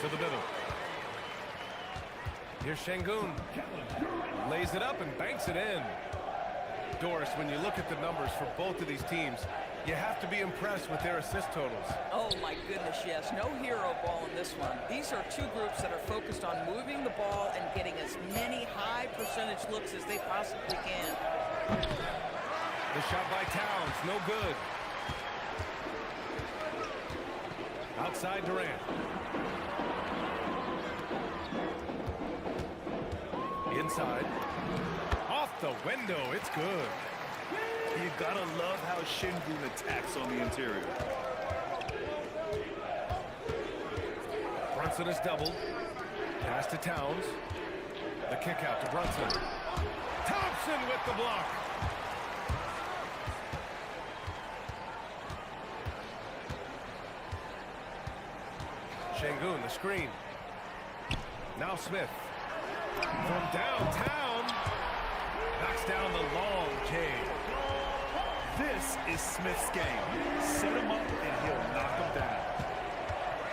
to the middle. Here's Şengün. Lays it up and banks it in. Doris, when you look at the numbers for both of these teams, you have to be impressed with their assist totals. Oh, my goodness, yes. No hero ball in this one. These are two groups that are focused on moving the ball and getting as many high percentage looks as they possibly can. The shot by Towns, no good. Outside Durant. Inside. Off the window, it's good. You gotta love how Şengün attacks on the interior. Brunson is doubled. Pass to Towns. The kick out to Brunson. Thompson with the block. Şengün, the screen. Now Smith. From downtown. Knocks down the long J. This is Smith's game. Set him up and he'll knock him down.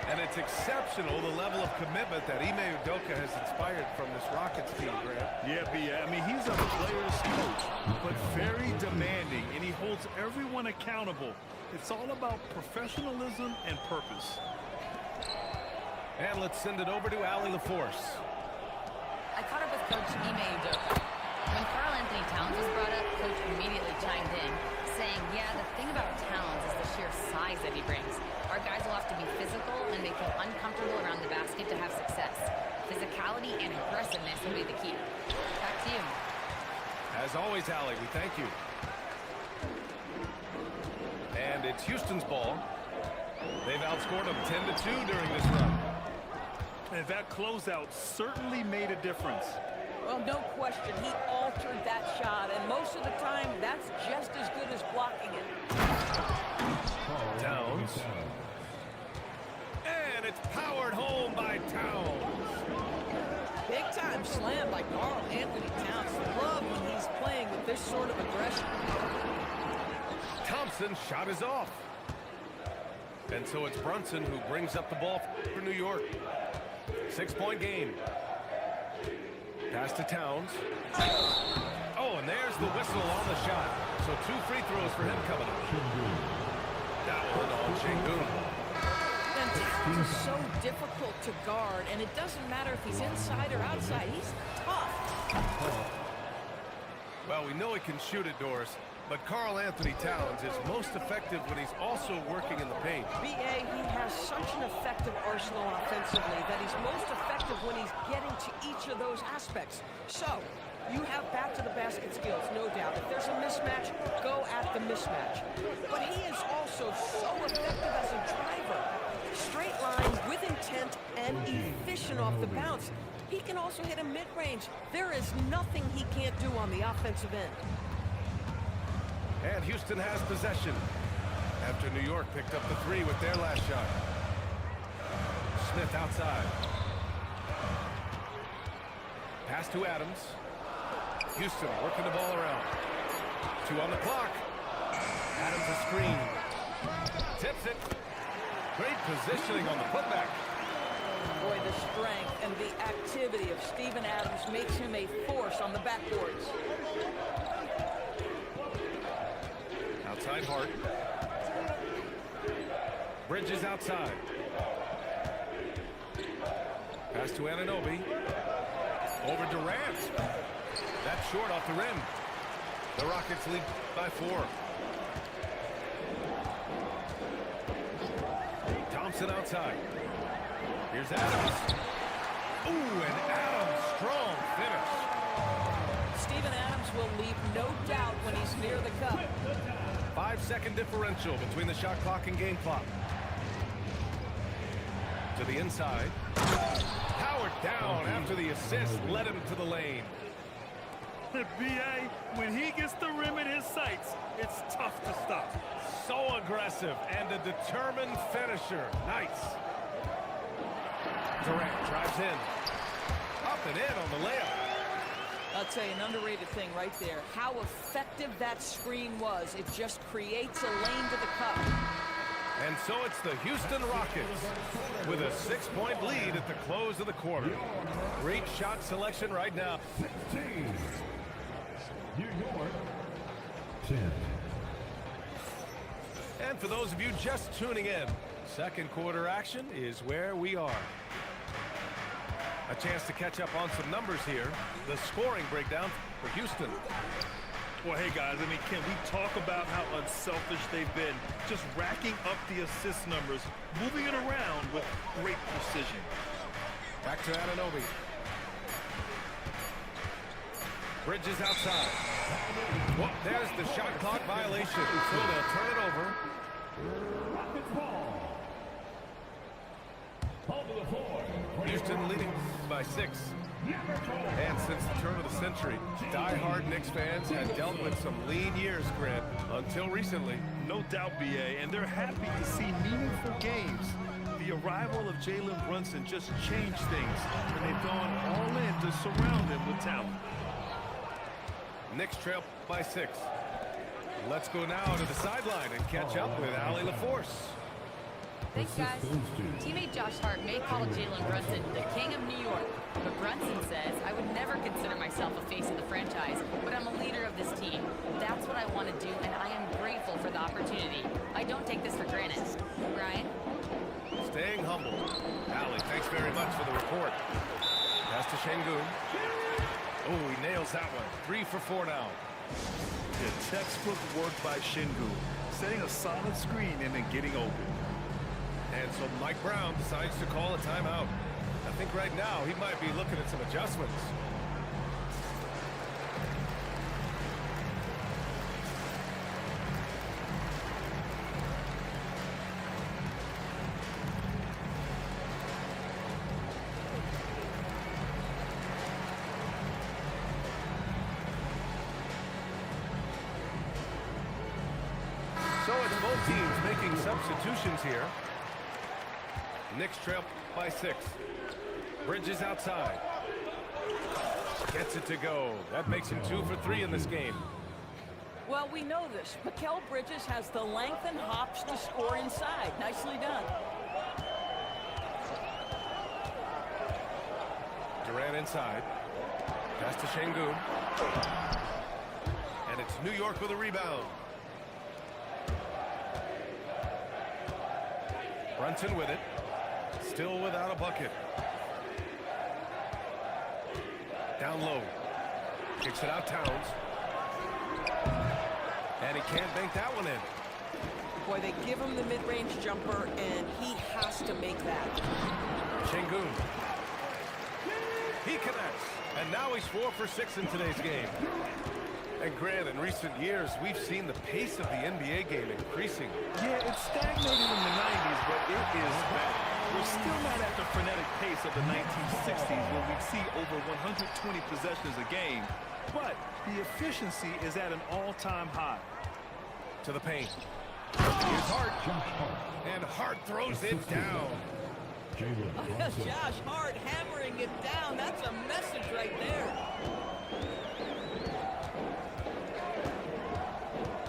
And it's exceptional, the level of commitment that Nba2K has inspired from this Rockets team, Grant. Yeah, B.A. I mean, he's a player's coach, but very demanding, and he holds everyone accountable. It's all about professionalism and purpose. And let's send it over to Allie LaForce. I caught up with Coach Nba2K. When Karl Anthony Towns was brought up, Coach immediately chimed in, saying, yeah, the thing about Towns is the sheer size that he brings. Our guys will have to be physical and make him uncomfortable around the basket to have success. Physicality and aggressiveness will be the key. Back to you. As always, Allie, we thank you. And it's Houston's ball. They've outscored them 10-2 during this run. And that closeout certainly made a difference. Well, no question, he altered that shot, and most of the time, that's just as good as blocking it. Towns. And it's powered home by Towns. Big time slam by Karl Anthony Towns. Love when he's playing with this sort of aggression. Thompson's shot is off. And so it's Brunson who brings up the ball for New York. 6-point game. Pass to Towns. Oh, and there's the whistle on the shot. So 2 free throws for him coming up. That one on Şengün. And Towns is so difficult to guard, and it doesn't matter if he's inside or outside. He's tough. Well, we know he can shoot it, Doris, but Karl Anthony Towns is most effective when he's also working in the paint. B.A., he has such an effective arsenal offensively that he's most effective when he's getting to each of those aspects. So, you have back-to-the-basket skills, no doubt. If there's a mismatch, go at the mismatch. But he is also so effective as a driver. Straight line, with intent, and efficient off the bounce. He can also hit a mid-range. There is nothing he can't do on the offensive end. And Houston has possession after New York picked up the 3 with their last shot. Smith outside. Pass to Adams. Houston working the ball around. 2 on the clock. Adams a screen. Tips it. Great positioning on the putback. Boy, the strength and the activity of Steven Adams makes him a force on the backboards. Outside Hart. Bridges outside. Pass to Anunoby. Over Durant. That's short off the rim. The Rockets lead by 4. Thompson outside. Here's Adams. Ooh, and Adams, strong finish. Steven Adams will leave no doubt when he's near the cup. 5-second differential between the shot clock and game clock. To the inside. Powered down after the assist led him to the lane. B.A., when he gets the rim in his sights, it's tough to stop. So aggressive and a determined finisher. Nice. Durant drives in. Up and in on the layup. I'll tell you, an underrated thing right there. How effective that screen was. It just creates a lane to the cup. And so it's the Houston Rockets with a 6-point lead at the close of the quarter. Great shot selection right now. 16. New York, 10. And for those of you just tuning in, second quarter action is where we are. A chance to catch up on some numbers here. The scoring breakdown for Houston. Well, hey, guys, I mean, can we talk about how unselfish they've been? Just racking up the assist numbers, moving it around with great precision. Back to Anunoby. Bridges outside. Well, there's the shot clock violation, so they'll turn it over. Rockets ball. Over the floor. Houston leading by 6. And since the turn of the century, die-hard Knicks fans had dealt with some lean years, Grant, until recently. No doubt, BA, and they're happy to see meaningful games. The arrival of Jalen Brunson just changed things, and they've gone all in to surround him with talent. Knicks trail by 6. Let's go now to the sideline and catch up with Allie LaForce. Thanks, guys. Teammate Josh Hart may call Jalen Brunson the king of New York, but Brunson says, I would never consider myself a face of the franchise, but I'm a leader of this team. That's what I want to do, and I am grateful for the opportunity. I don't take this for granted. Brian? Staying humble. Allie, thanks very much for the report. Pass to Şengün. Oh, he nails that one. 3 for 4 now. Yeah, textbook work by Şengün, setting a solid screen and then getting open. And so Mike Brown decides to call a timeout. I think right now he might be looking at some adjustments. So it's both teams making substitutions here. Knicks trail by 6. Bridges outside. Gets it to go. That makes him 2 for 3 in this game. Well, we know this. Mikal Bridges has the length and hops to score inside. Nicely done. Durant inside. Pass to Şengün. And it's New York with a rebound. Brunson with it. Still without a bucket. Down low. Kicks it out Towns. And he can't bank that one in. Boy, they give him the mid-range jumper, and he has to make that. Şengün. He connects. And now he's 4 for 6 in today's game. And Grant, in recent years, we've seen the pace of the NBA game increasing. Yeah, it stagnated in the 90s, but it is back. We're still not at the frenetic pace of the 1960s when we see over 120 possessions a game, but the efficiency is at an all-time high. To the paint. Here's Hart. And Hart throws it down. Josh Hart hammering it down. That's a message right there.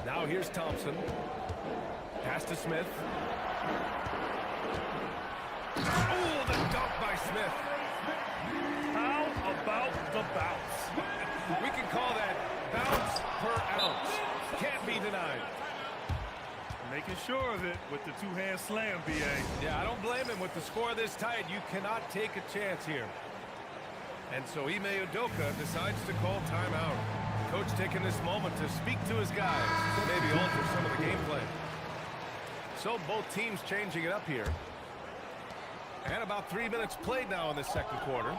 Now here's Thompson. Pass to Smith. Oh, the dunk by Smith. How about the bounce? We can call that bounce per ounce. Can't be denied. Making sure of it with the two-hand slam, BA. Yeah, I don't blame him. With the score this tight, you cannot take a chance here. And so Ime Udoka decides to call timeout. Coach taking this moment to speak to his guys, maybe alter some of the game plan. So both teams changing it up here. And about 3 minutes played now in this second quarter.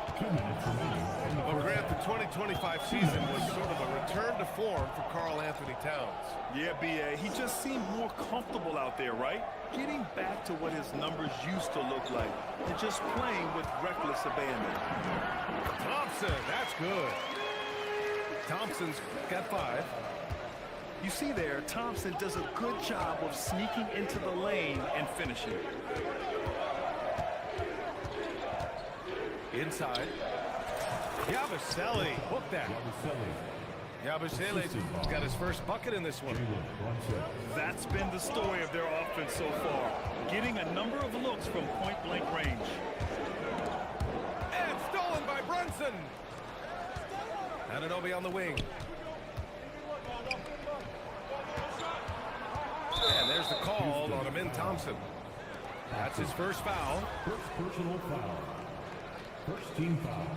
Well, Grant, the 2025 season was sort of a return to form for Karl Anthony Towns. Yeah, BA, he just seemed more comfortable out there, right? Getting back to what his numbers used to look like and just playing with reckless abandon. Thompson, that's good. Thompson's got 5. You see there, Thompson does a good job of sneaking into the lane and finishing. Inside. Yabusele, hook that. Yabusele's got his first bucket in this one. That's been the story of their offense so far, getting a number of looks from point-blank range. And stolen by Brunson. Anunoby on the wing. And there's the call on Amin Thompson. That's his first foul. First personal foul. First team foul.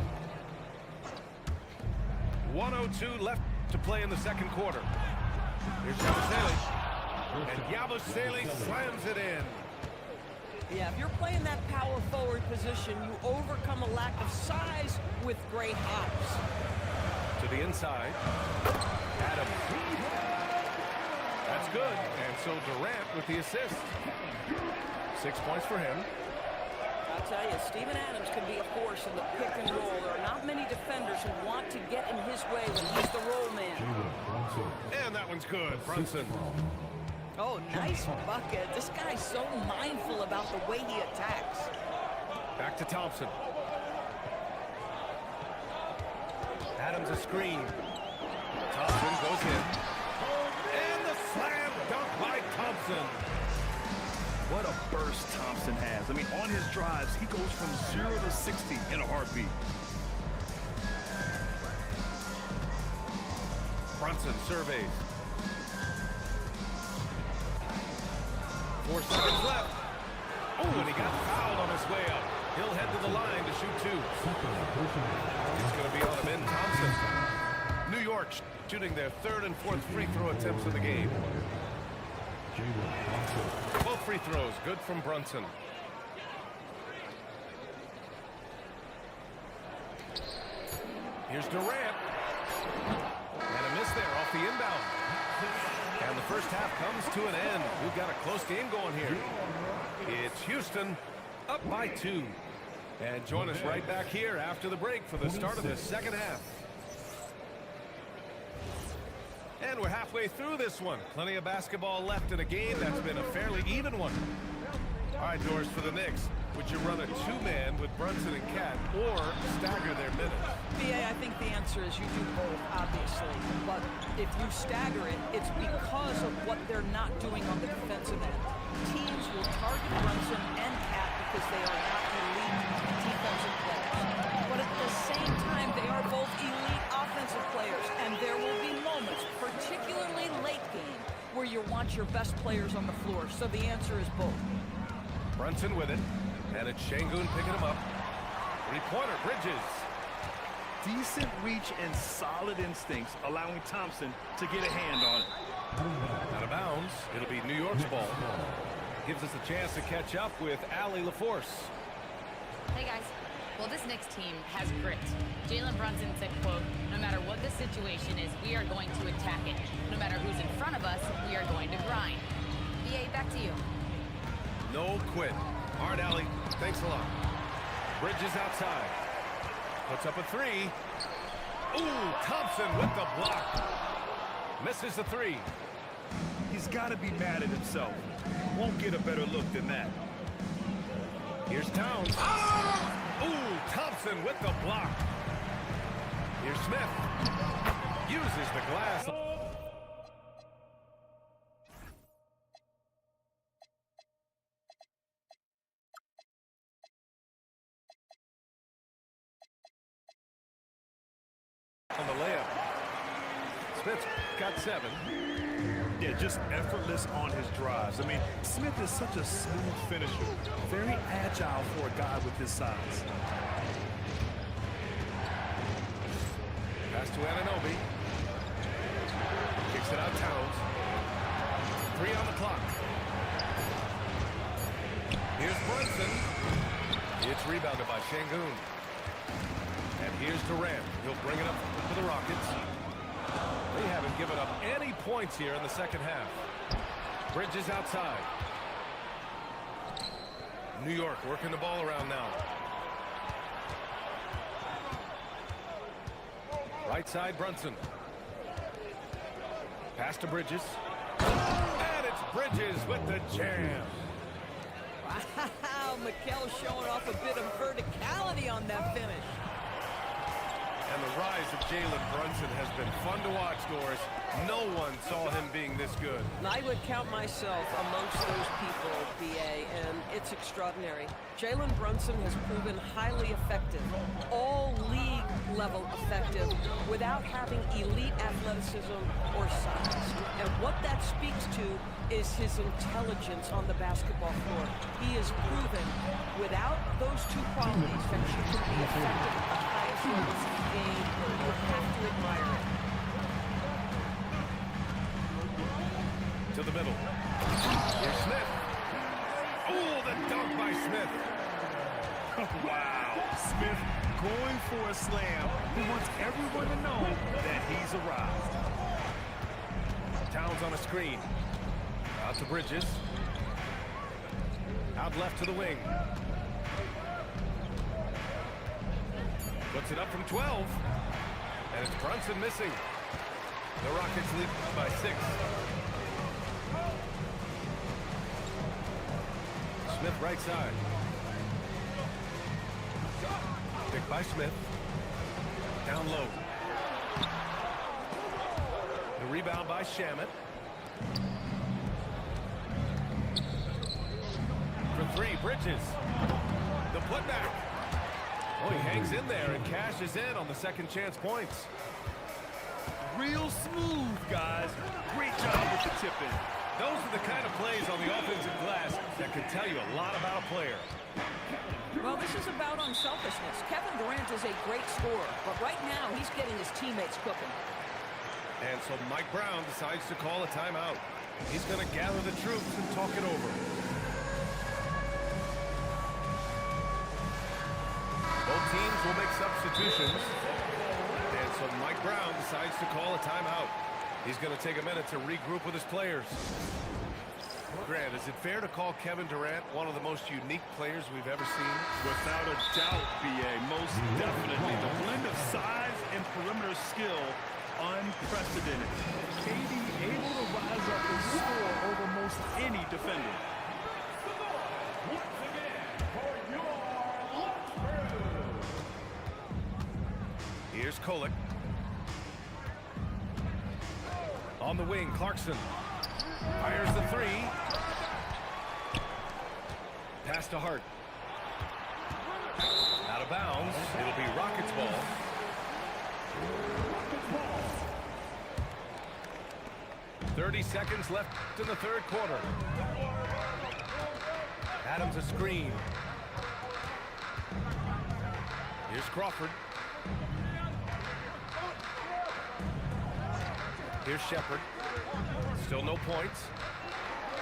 1:02 left to play in the second quarter. Here's Yabusele. And Yabusele slams it in. Yeah, if you're playing that power forward position, you overcome a lack of size with great hops. To the inside. Adams. That's good. And so Durant with the assist. 6 points for him. I'll tell you, Steven Adams can be a force in the pick and roll. There are not many defenders who want to get in his way when he's the roll man. And that one's good. Brunson. Oh, nice bucket. This guy's so mindful about the way he attacks. Back to Thompson. Adams a screen. Thompson goes in. And the slam dunk by Thompson. What a burst Thompson has. I mean, on his drives, he goes from 0 to 60 in a heartbeat. Brunson surveys. 4 seconds left. Oh, and he got fouled on his way up. He'll head to the line to shoot 2. It's going to be on Amin Thompson. New York shooting their 3rd and 4th free throw attempts of the game. Both free throws good from Brunson. Here's Durant. And a miss there off the inbound. And the first half comes to an end. We've got a close game going here. It's Houston up by 2. And join us right back here after the break for the start of the second half. And we're halfway through this one. Plenty of basketball left in a game that's been a fairly even one. All right, Doris, for the Knicks, would you run a 2-man with Brunson and Cat or stagger their minutes? BA, I think the answer is you do both, obviously. But if you stagger it, it's because of what they're not doing on the defensive end. Teams will target Brunson and Cat because they are not elite defensive players. But at the same time, they are both elite offensive players, and there will be moments, particularly late game, where you want your best players on the floor. So the answer is both. Brunson with it, and it's Şengün picking him up. 3-pointer, Bridges. Decent reach and solid instincts, allowing Thompson to get a hand on it. Out of bounds. It'll be New York's ball. Gives us a chance to catch up with Allie LaForce. Hey guys. Well, this Knicks team has grit. Jalen Brunson said, quote, "No matter what the situation is, we are going to attack it. No matter who's in front of us, we are going to grind." BA, back to you. No quit. All right, Allie. Thanks a lot. Bridges outside. Puts up a 3. Ooh, Thompson with the block. Misses the 3. He's got to be mad at himself. Won't get a better look than that. Here's Towns. Ooh, Thompson with the block. Here's Smith. Uses the glass. On the layup. Smith's got 7. Yeah, just effortless on his drives. I mean, Smith is such a smooth finisher. Very agile for a guy with his size. Pass to Anunoby. Kicks it out Towns. 3 on the clock. Here's Brunson. It's rebounded by Şengün. And here's Durant. He'll bring it up for the Rockets. They haven't given up any points here in the second half. Bridges outside. New York working the ball around now. Right side, Brunson. Pass to Bridges. And it's Bridges with the jam. Wow, Mikel showing off a bit of verticality on that finish. And the rise of Jalen Brunson has been fun to watch, Doris. No one saw him being this good. I would count myself amongst those people, B.A., and it's extraordinary. Jalen Brunson has proven highly effective, all league level effective, without having elite athleticism or size. And what that speaks to is his intelligence on the basketball floor. He is proven without those two qualities that you can be effective at the highest levels of the game. You have to admire it. To the middle. Here's Smith. Oh, the dunk by Smith. Wow. Smith going for a slam. He wants everyone to know that he's arrived. Towns on a screen. Out to Bridges. Out left to the wing. Puts it up from 12. And it's Brunson missing. The Rockets lead by 6. Smith right side. Picked by Smith. Down low. The rebound by Shamet. For 3, Bridges. The putback. Oh, he hangs in there and cashes in on the second chance points. Real smooth, guys. Great job with the tip-in. Those are the kind of plays on the offensive glass that can tell you a lot about a player. Well, this is about unselfishness. Kevin Durant is a great scorer, but right now he's getting his teammates cooking. And so Mike Brown decides to call a timeout. He's going to gather the troops and talk it over. Both teams will make substitutions. And so Mike Brown decides to call a timeout. He's going to take a minute to regroup with his players. Grant, is it fair to call Kevin Durant one of the most unique players we've ever seen? Without a doubt, B.A. Most definitely. The blend of size and perimeter skill, unprecedented. KD able to rise up and score over most any defender. Here's Kolek. On the wing, Clarkson. Fires the 3. Pass to Hart. Out of bounds. It'll be Rockets ball. .30 seconds left in the third quarter. Adams a screen. Here's Crawford. Here's Shepard. Still no points.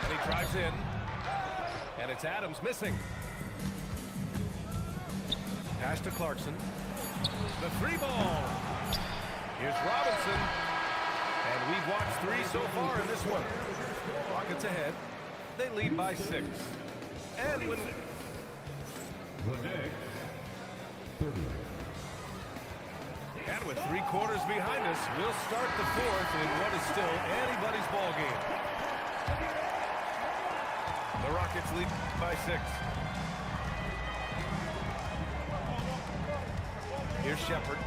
And he drives in. And it's Adams missing. Pass to Clarkson. The 3 ball. Here's Robinson. And we've watched 3 so far in this one. Rockets ahead. They lead by 6. And when... The Knicks, 30. And with 3 quarters behind us, we'll start the 4th in what is still anybody's ball game. The Rockets lead by 6. Here's Shepard.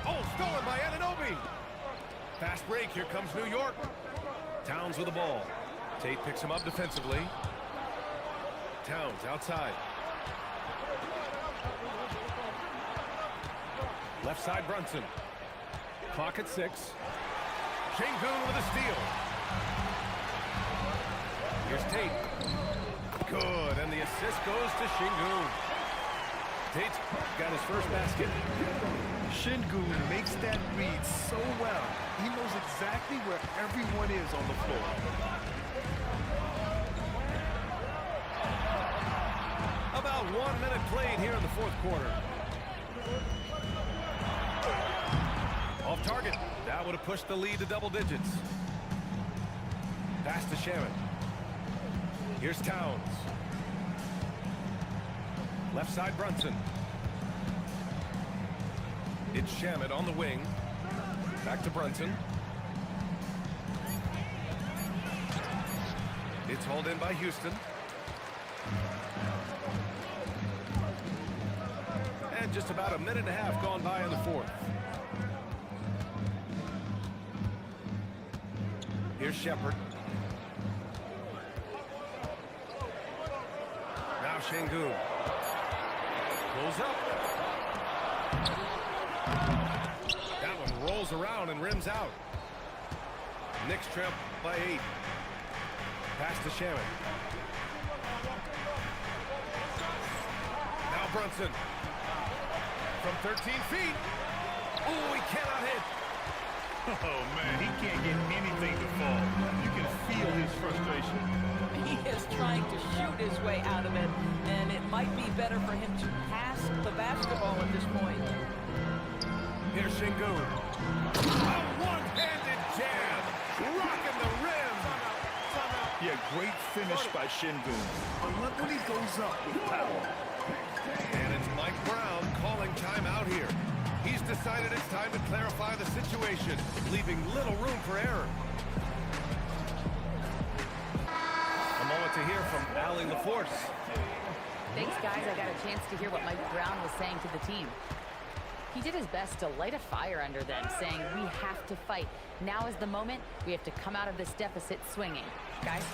Oh, stolen by Anunoby. Fast break. Here comes New York. Towns with the ball. Tate picks him up defensively. Towns outside. Left side Brunson. Clock at 6. Şengün with a steal. Here's Tate. Good, and the assist goes to Şengün. Tate's got his first basket. Şengün makes that read so well. He knows exactly where everyone is on the floor. About 1 minute played here in the fourth quarter. Off target. That would have pushed the lead to double digits. Pass to Shamet. Here's Towns. Left side Brunson. It's Shamet on the wing. Back to Brunson. It's hauled in by Houston. And just about a minute and a half gone by in the fourth. Here's Shepard. Now Şengün. Pulls up. That one rolls around and rims out. Knicks trail by 8. Pass to Shamit. Now Brunson. From 13 feet. Ooh, he cannot hit. Oh, man, he can't get anything to fall. You can feel his frustration. He is trying to shoot his way out of it, and it might be better for him to pass the basketball at this point. Here's Şengün. A one-handed jam. Rocking the rim. Yeah, great finish by Şengün. But look when he goes up with power. And it's Mike Brown calling timeout here. He's decided it's time to clarify the situation, leaving little room for error. A moment to hear from Allie LaForce. Thanks, guys. I got a chance to hear what Mike Brown was saying to the team. He did his best to light a fire under them, saying, we have to fight. Now is the moment. We have to come out of this deficit swinging. Guys?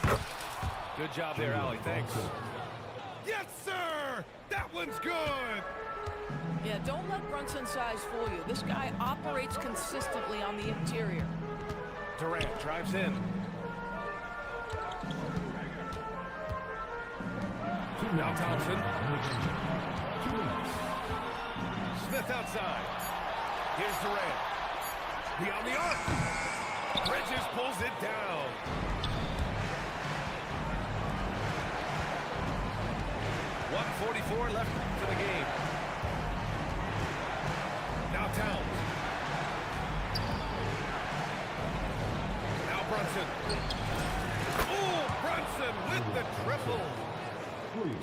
Good job there, Allie. Thanks. Yes, sir! That one's good! Yeah, don't let Brunson's size fool you. This guy operates consistently on the interior. Durant drives in. Now Thompson. Smith outside. Here's Durant. Beyond the arc. Bridges pulls it down. .144 left for the game. Now Towns. Now Brunson. Oh, Brunson with the triple.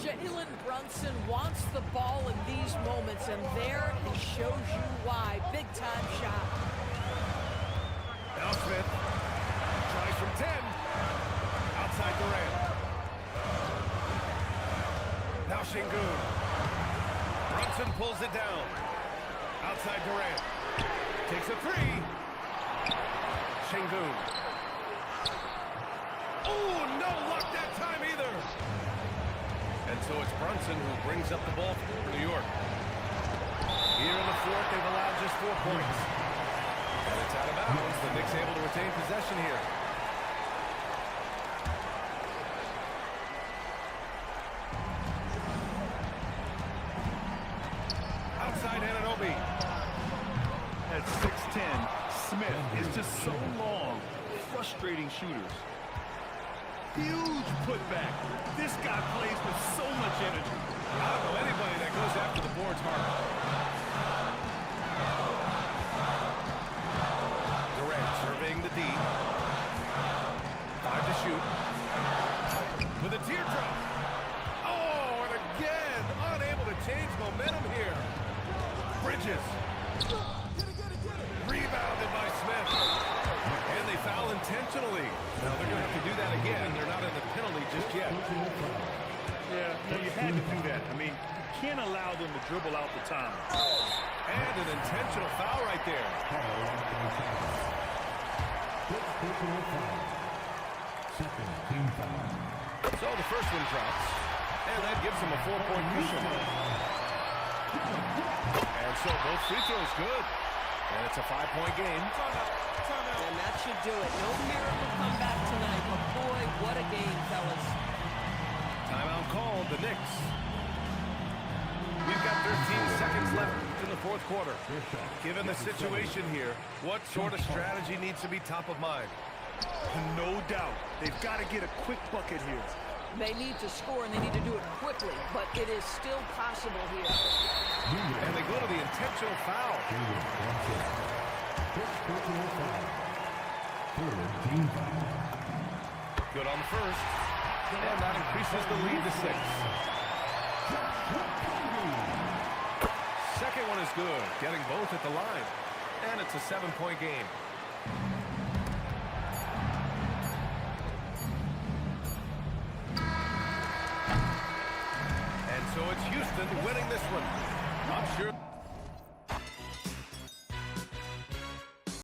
Jalen Brunson wants the ball in these moments, and there he shows you why. Big-time shot. Now Smith. Tries from 10. Outside Durant. Now Şengün. Brunson pulls it down. Outside Durant. Takes a three. Şengün. Oh, no luck that time either. And so it's Brunson who brings up the ball for New York. Here in the fourth, they've allowed just 4 points. And it's out of bounds. The Knicks able to retain possession here. Outside Anunoby. At 6'10", Smith is just so long, frustrating shooters. Huge putback. This guy plays with so much energy. I don't know anybody that goes after the boards hard. Durant surveying the D. 5 to shoot. With a teardrop. Oh, and again, unable to change momentum here. Bridges. Rebounded by Smith. And they foul intentionally. Now they're going to have to do that again. They're not in the penalty just yet. Yeah, well, you had to do that. I mean, you can't allow them to dribble out the time. And an intentional foul right there. So the first one drops. And that gives them a 4-point cushion. And so both free throws good. And it's a 5-point game. And that should do it. No miracle comeback tonight, but boy, what a game, fellas. Timeout called, the Knicks. We've got 13 seconds left in the fourth quarter. Given the situation here, what sort of strategy needs to be top of mind? No doubt. They've got to get a quick bucket here. They need to score, and they need to do it quickly, but it is still possible here. And they go to the intentional foul. Good on the first. And that increases the lead to 6. Second one is good, getting both at the line. And it's a 7-point game. And so it's Houston winning this one. I'm sure.